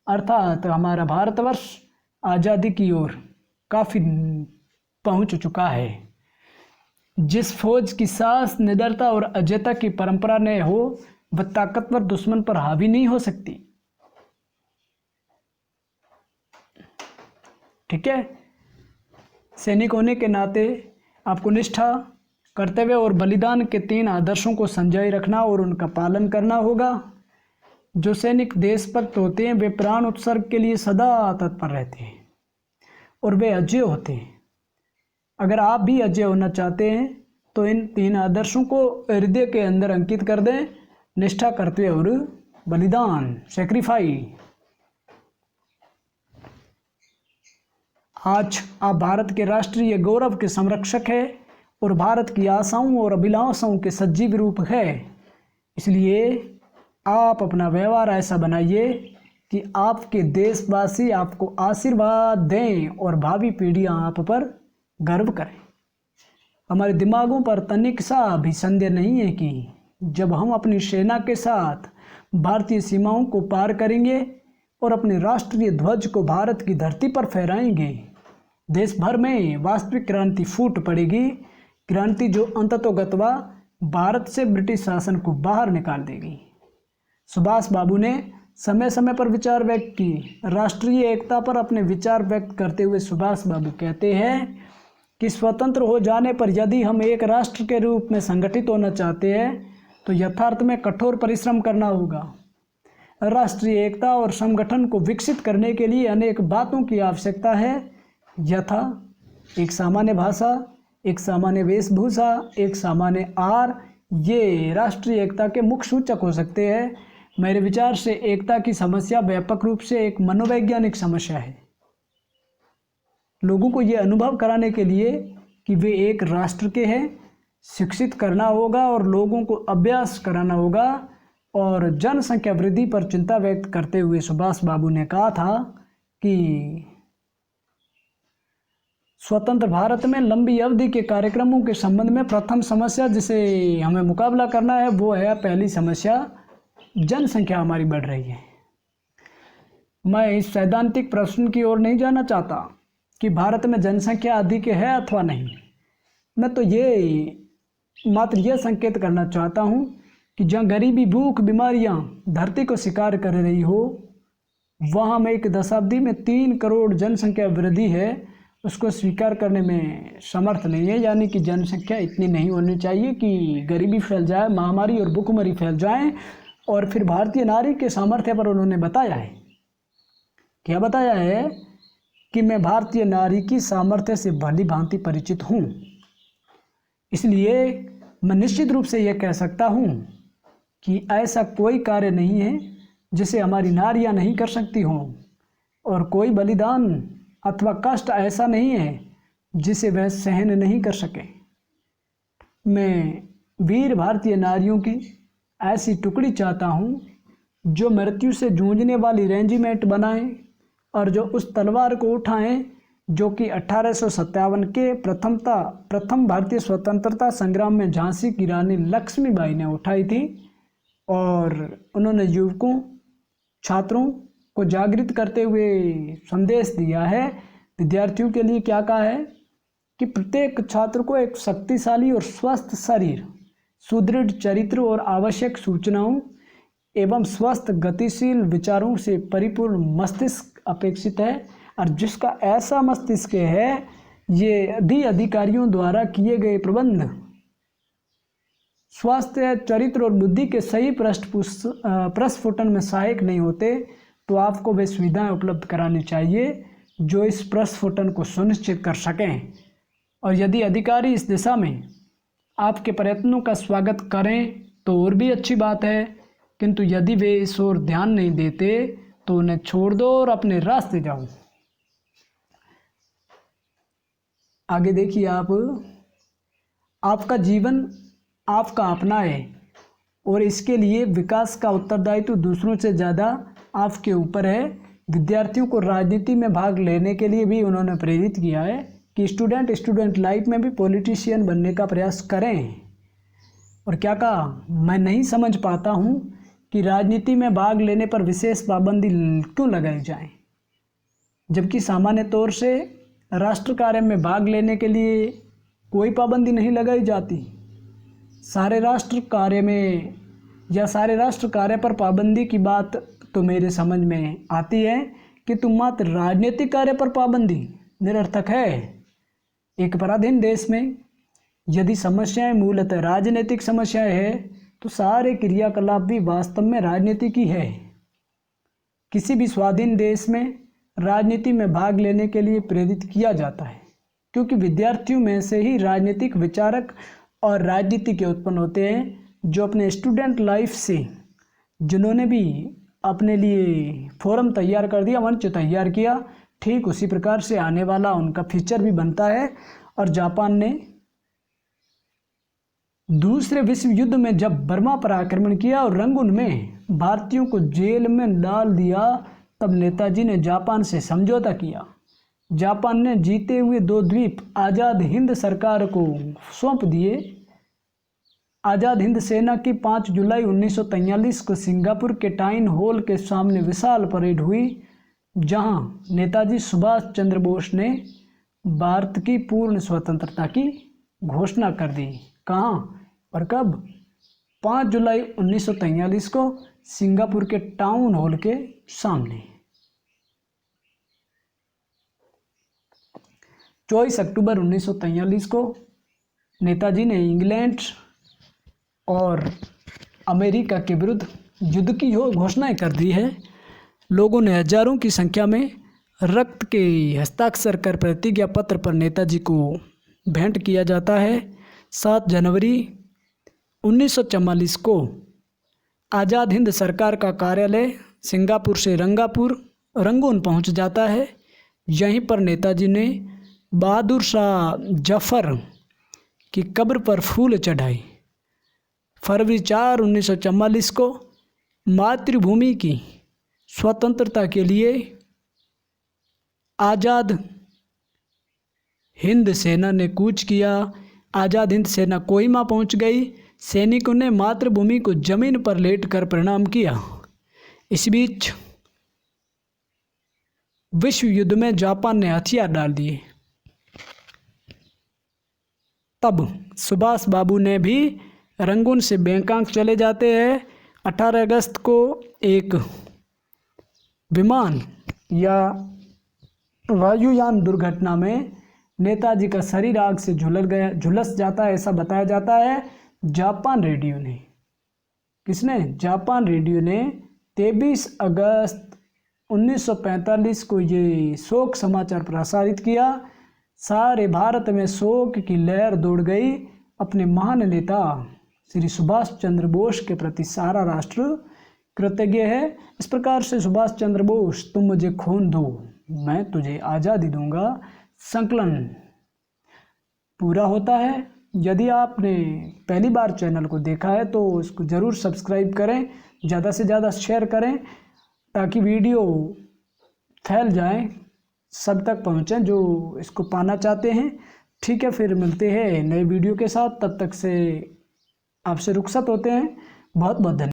अर्थात हमारा भारतवर्ष आज़ादी की ओर काफ़ी पहुंच चुका है। जिस फौज की साहस, निडरता और अजेयता की परंपरा न हो, वह ताकतवर दुश्मन पर हावी नहीं हो सकती। ठीक है। सैनिक होने के नाते आपको निष्ठा, कर्तव्य और बलिदान के 3 आदर्शों को संजोए रखना और उनका पालन करना होगा। जो सैनिक देशभक्त होते हैं वे प्राण उत्सर्ग के लिए सदा तत्पर रहते हैं और वे अजेय होते हैं। अगर आप भी अजेय होना चाहते हैं तो इन 3 आदर्शों को हृदय के अंदर अंकित कर दें। निष्ठा, कर्तव्य और बलिदान, सैक्रिफाइस। आज आप भारत के राष्ट्रीय गौरव के संरक्षक हैं और भारत की आशाओं और अभिलाषाओं के सजीव रूप है। इसलिए आप अपना व्यवहार ऐसा बनाइए कि आपके देशवासी आपको आशीर्वाद दें और भावी पीढ़ियां आप पर गर्व करें। हमारे दिमागों पर तनिक सा भी संदेह नहीं है कि जब हम अपनी सेना के साथ भारतीय सीमाओं को पार करेंगे और अपने राष्ट्रीय ध्वज को भारत की धरती पर फहराएंगे, देश भर में वास्तविक क्रांति फूट पड़ेगी। क्रांति जो अंततोगत्वा भारत से ब्रिटिश शासन को बाहर निकाल देगी। सुभाष बाबू ने समय समय पर विचार व्यक्त की। राष्ट्रीय एकता पर अपने विचार व्यक्त करते हुए सुभाष बाबू कहते हैं कि स्वतंत्र हो जाने पर यदि हम एक राष्ट्र के रूप में संगठित होना चाहते हैं तो यथार्थ में कठोर परिश्रम करना होगा। राष्ट्रीय एकता और संगठन को विकसित करने के लिए अनेक बातों की आवश्यकता है, यथा एक सामान्य भाषा, एक सामान्य वेशभूषा, एक सामान्य आहार। ये राष्ट्रीय एकता के मुख्य सूचक हो सकते हैं। मेरे विचार से एकता की समस्या व्यापक रूप से एक मनोवैज्ञानिक समस्या है। लोगों को ये अनुभव कराने के लिए कि वे एक राष्ट्र के हैं, शिक्षित करना होगा और लोगों को अभ्यास कराना होगा। और जनसंख्या वृद्धि पर चिंता व्यक्त करते हुए सुभाष बाबू ने कहा था कि स्वतंत्र भारत में लंबी अवधि के कार्यक्रमों के संबंध में प्रथम समस्या जिसे हमें मुकाबला करना है वो है, पहली समस्या, जनसंख्या हमारी बढ़ रही है। मैं इस सैद्धांतिक प्रश्न की ओर नहीं जाना चाहता कि भारत में जनसंख्या अधिक है अथवा नहीं। मैं तो मात्र यह संकेत करना चाहता हूँ कि जहाँ गरीबी, भूख, बीमारियाँ धरती को शिकार कर रही हो, वहाँ में 1 दशक में 3 करोड़ जनसंख्या वृद्धि है, उसको स्वीकार करने में समर्थ नहीं है। यानी कि जनसंख्या इतनी नहीं होनी चाहिए कि गरीबी फैल जाए, महामारी और भूखमरी फैल जाए। और फिर भारतीय नारी के सामर्थ्य पर उन्होंने बताया है, क्या बताया है कि मैं भारतीय नारी की सामर्थ्य से भली भांति परिचित हूँ। इसलिए मैं निश्चित रूप से यह कह सकता हूँ कि ऐसा कोई कार्य नहीं है जिसे हमारी नारियाँ नहीं कर सकती हों, और कोई बलिदान अथवा कष्ट ऐसा नहीं है जिसे वह सहन नहीं कर सके। मैं वीर भारतीय नारियों की ऐसी टुकड़ी चाहता हूँ जो मृत्यु से जूझने वाली रेजिमेंट बनाएं और जो उस तलवार को उठाएं जो कि 1857 के प्रथम भारतीय स्वतंत्रता संग्राम में झांसी की रानी लक्ष्मीबाई ने उठाई थी। और उन्होंने युवकों, छात्रों को जागृत करते हुए संदेश दिया है। विद्यार्थियों के लिए क्या कहा है कि प्रत्येक छात्र को एक शक्तिशाली और स्वस्थ शरीर, सुदृढ़ चरित्र और आवश्यक सूचनाओं एवं स्वस्थ गतिशील विचारों से परिपूर्ण मस्तिष्क अपेक्षित है। और जिसका ऐसा मस्तिष्क है, ये अधिकारियों द्वारा किए गए प्रबंध स्वास्थ्य, चरित्र और बुद्धि के सही प्रस्फुटन में सहायक नहीं होते, तो आपको वे सुविधाएं उपलब्ध करानी चाहिए जो इस प्रस्फुटन को सुनिश्चित कर सकें। और यदि अधिकारी इस दिशा में आपके प्रयत्नों का स्वागत करें तो और भी अच्छी बात है, किंतु यदि वे इस ओर ध्यान नहीं देते तो उन्हें छोड़ दो और अपने रास्ते जाओ। आगे देखिए आप, आपका जीवन आपका अपना है और इसके लिए विकास का उत्तरदायित्व दूसरों से ज़्यादा आपके ऊपर है। विद्यार्थियों को राजनीति में भाग लेने के लिए भी उन्होंने प्रेरित किया है कि स्टूडेंट लाइफ में भी पॉलिटिशियन बनने का प्रयास करें। और क्या कहा, मैं नहीं समझ पाता हूँ कि राजनीति में भाग लेने पर विशेष पाबंदी क्यों लगाई जाए, जबकि सामान्य तौर से राष्ट्र कार्य में भाग लेने के लिए कोई पाबंदी नहीं लगाई जाती। सारे राष्ट्र कार्य पर पाबंदी की बात तो मेरे समझ में आती है कि तुम मात्र राजनीतिक कार्य पर पाबंदी निरर्थक है। एक पराधीन देश में यदि समस्याएं मूलतः राजनीतिक समस्याएं हैं तो सारे क्रियाकलाप भी वास्तव में राजनीतिक ही है। किसी भी स्वाधीन देश में राजनीति में भाग लेने के लिए प्रेरित किया जाता है क्योंकि विद्यार्थियों में से ही राजनीतिक विचारक और राजनीति के उत्पन्न होते हैं, जो अपने स्टूडेंट लाइफ से जिन्होंने भी अपने लिए फोरम तैयार कर दिया, मंच तैयार किया, ठीक उसी प्रकार से आने वाला उनका फ्यूचर भी बनता है। और जापान ने दूसरे विश्व युद्ध में जब बर्मा पर आक्रमण किया और रंगून में भारतीयों को जेल में डाल दिया, तब नेताजी ने जापान से समझौता किया। जापान ने जीते हुए 2 द्वीप आज़ाद हिंद सरकार को सौंप दिए। आज़ाद हिंद सेना की 5 जुलाई 1943 को सिंगापुर के टाउन हॉल के सामने विशाल परेड हुई, जहां नेताजी सुभाष चंद्र बोस ने भारत की पूर्ण स्वतंत्रता की घोषणा कर दी। कहाँ और कब? 5 जुलाई 1943 को सिंगापुर के टाउन हॉल के सामने। 24 अक्टूबर 1943 को नेताजी ने इंग्लैंड और अमेरिका के विरुद्ध युद्ध की घोषणा कर दी है। लोगों ने हजारों की संख्या में रक्त के हस्ताक्षर कर प्रतिज्ञा पत्र पर नेताजी को भेंट किया जाता है। 7 जनवरी 1944 को आज़ाद हिंद सरकार का कार्यालय सिंगापुर से रंगून पहुंच जाता है। यहीं पर नेताजी ने बहादुर शाह जफर की कब्र पर फूल चढ़ाए। फरवरी 4, 1944 को मातृभूमि की स्वतंत्रता के लिए आज़ाद हिंद सेना ने कूच किया। आज़ाद हिंद सेना कोहिमा पहुंच गई। सैनिकों ने मातृभूमि को जमीन पर लेटकर प्रणाम किया। इस बीच विश्व युद्ध में जापान ने हथियार डाल दिए। तब सुभाष बाबू ने भी रंगून से बैंकॉक चले जाते हैं। 18 अगस्त को एक विमान या वायुयान दुर्घटना में नेताजी का शरीर आग से झुलस जाता है, ऐसा बताया जाता है जापान रेडियो ने। किसने? जापान रेडियो ने 23 अगस्त 1945 को ये शोक समाचार प्रसारित किया। सारे भारत में शोक की लहर दौड़ गई। अपने महान नेता श्री सुभाष चंद्र बोस के प्रति सारा राष्ट्र कृतज्ञ है। इस प्रकार से सुभाष चंद्र बोस, तुम मुझे खून दो, मैं तुझे आज़ादी दूंगा, संकलन पूरा होता है। यदि आपने पहली बार चैनल को देखा है तो इसको ज़रूर सब्सक्राइब करें, ज़्यादा से ज़्यादा शेयर करें ताकि वीडियो फैल जाए, सब तक पहुँचें जो इसको पाना चाहते हैं। ठीक है, फिर मिलते हैं नए वीडियो के साथ। तब तक से आपसे रुखसत होते हैं। बहुत बहुत धन्यवाद।